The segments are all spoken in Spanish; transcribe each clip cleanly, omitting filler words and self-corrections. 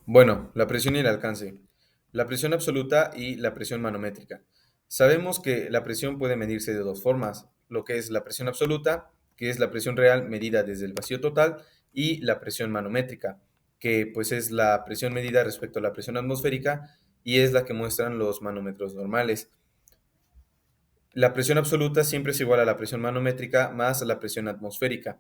Bueno, la presión y el alcance. La presión absoluta y la presión manométrica. Sabemos que la presión puede medirse de dos formas, lo que es la presión absoluta, que es la presión real medida desde el vacío total, y la presión manométrica, que pues es la presión medida respecto a la presión atmosférica y es la que muestran los manómetros normales. La presión absoluta siempre es igual a la presión manométrica más la presión atmosférica.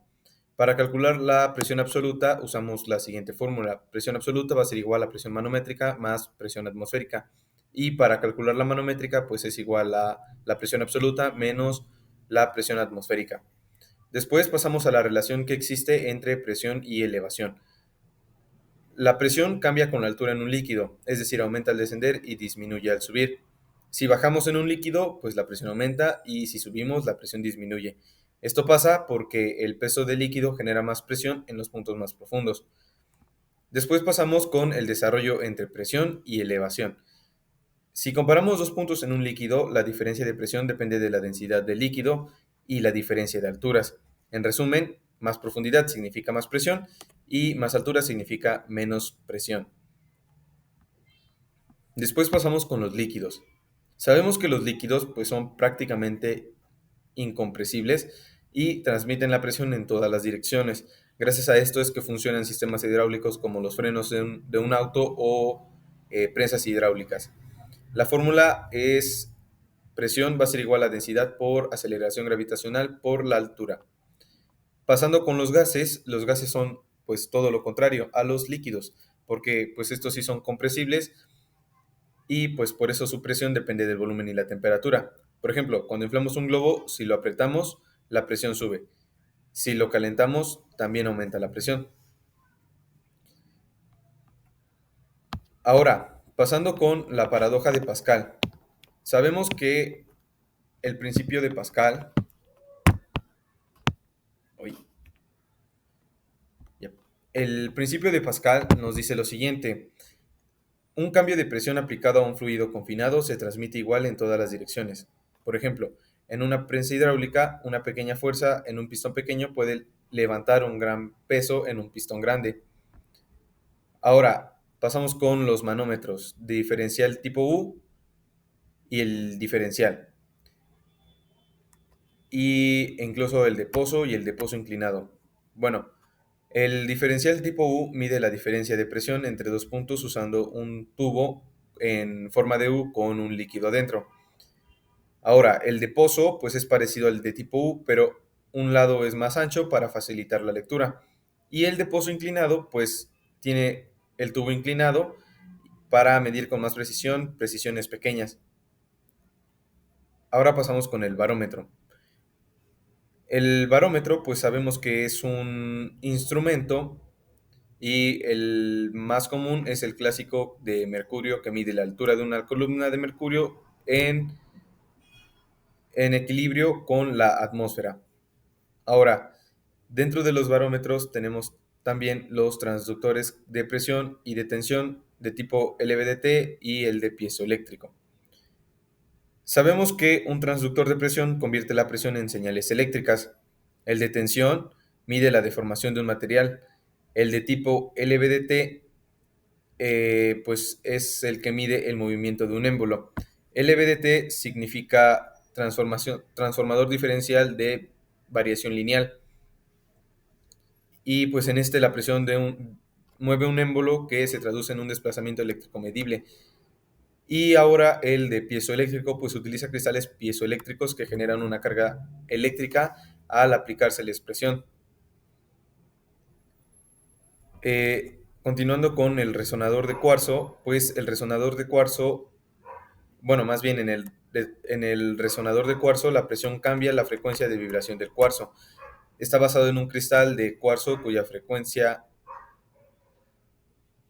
Para calcular la presión absoluta usamos la siguiente fórmula. Presión absoluta va a ser igual a presión manométrica más presión atmosférica. Y para calcular la manométrica, pues es igual a la presión absoluta menos la presión atmosférica. Después pasamos a la relación que existe entre presión y elevación. La presión cambia con la altura en un líquido, es decir, aumenta al descender y disminuye al subir. Si bajamos en un líquido, pues la presión aumenta y si subimos, la presión disminuye. Esto pasa porque el peso del líquido genera más presión en los puntos más profundos. Después pasamos con el desarrollo entre presión y elevación. Si comparamos dos puntos en un líquido, la diferencia de presión depende de la densidad del líquido y la diferencia de alturas. En resumen, más profundidad significa más presión y más altura significa menos presión. Después pasamos con los líquidos. Sabemos que los líquidos pues, son prácticamente incompresibles y transmiten la presión en todas las direcciones. Gracias a esto es que funcionan sistemas hidráulicos como los frenos de un auto o prensas hidráulicas. La fórmula es presión va a ser igual a densidad por aceleración gravitacional por la altura. Pasando con los gases son pues todo lo contrario a los líquidos, porque pues estos sí son compresibles y pues por eso su presión depende del volumen y la temperatura. Por ejemplo, cuando inflamos un globo, si lo apretamos, la presión sube. Si lo calentamos, también aumenta la presión. Ahora, pasando con la paradoja de Pascal. Sabemos que el principio de Pascal, uy, ya. El principio de Pascal nos dice lo siguiente: un cambio de presión aplicado a un fluido confinado se transmite igual en todas las direcciones. Por ejemplo, en una prensa hidráulica, una pequeña fuerza en un pistón pequeño puede levantar un gran peso en un pistón grande. Ahora, pasamos con los manómetros, diferencial tipo U y el diferencial, y incluso el de pozo y el de pozo inclinado. Bueno, el diferencial tipo U mide la diferencia de presión entre dos puntos usando un tubo en forma de U con un líquido adentro. Ahora, el de pozo pues es parecido al de tipo U, pero un lado es más ancho para facilitar la lectura. Y el de pozo inclinado pues tiene el tubo inclinado para medir con más precisión precisiones pequeñas. Ahora pasamos con el barómetro. El barómetro pues sabemos que es un instrumento y el más común es el clásico de mercurio que mide la altura de una columna de mercurio en equilibrio con la atmósfera. Ahora, dentro de los barómetros tenemos también los transductores de presión y de tensión de tipo LVDT y el de piezoeléctrico. Sabemos que un transductor de presión convierte la presión en señales eléctricas. El de tensión mide la deformación de un material. El de tipo LVDT pues es el que mide el movimiento de un émbolo. LVDT significa transformador diferencial de variación lineal. Y pues en este la presión mueve un émbolo que se traduce en un desplazamiento eléctrico medible. Y ahora el de piezoeléctrico pues utiliza cristales piezoeléctricos que generan una carga eléctrica al aplicarse la presión. Continuando con el resonador de cuarzo, pues el resonador de cuarzo, bueno, más bien en el resonador de cuarzo la presión cambia la frecuencia de vibración del cuarzo. Está basado en un cristal de cuarzo cuya frecuencia.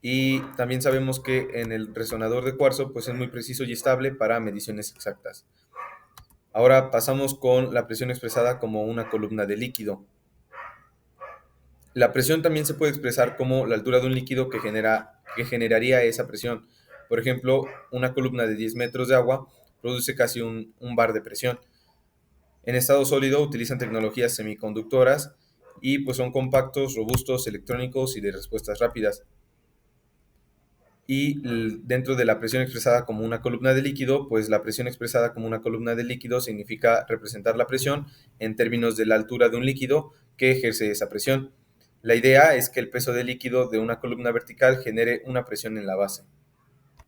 Y también sabemos que en el resonador de cuarzo pues es muy preciso y estable para mediciones exactas. Ahora pasamos con la presión expresada como una columna de líquido. La presión también se puede expresar como la altura de un líquido que generaría esa presión. Por ejemplo, una columna de 10 metros de agua produce casi un bar de presión. En estado sólido utilizan tecnologías semiconductoras y pues son compactos, robustos, electrónicos y de respuestas rápidas. y dentro de la presión expresada como una columna de líquido, pues la presión expresada como una columna de líquido significa representar la presión en términos de la altura de un líquido que ejerce esa presión. La idea es que el peso del líquido de una columna vertical genere una presión en la base.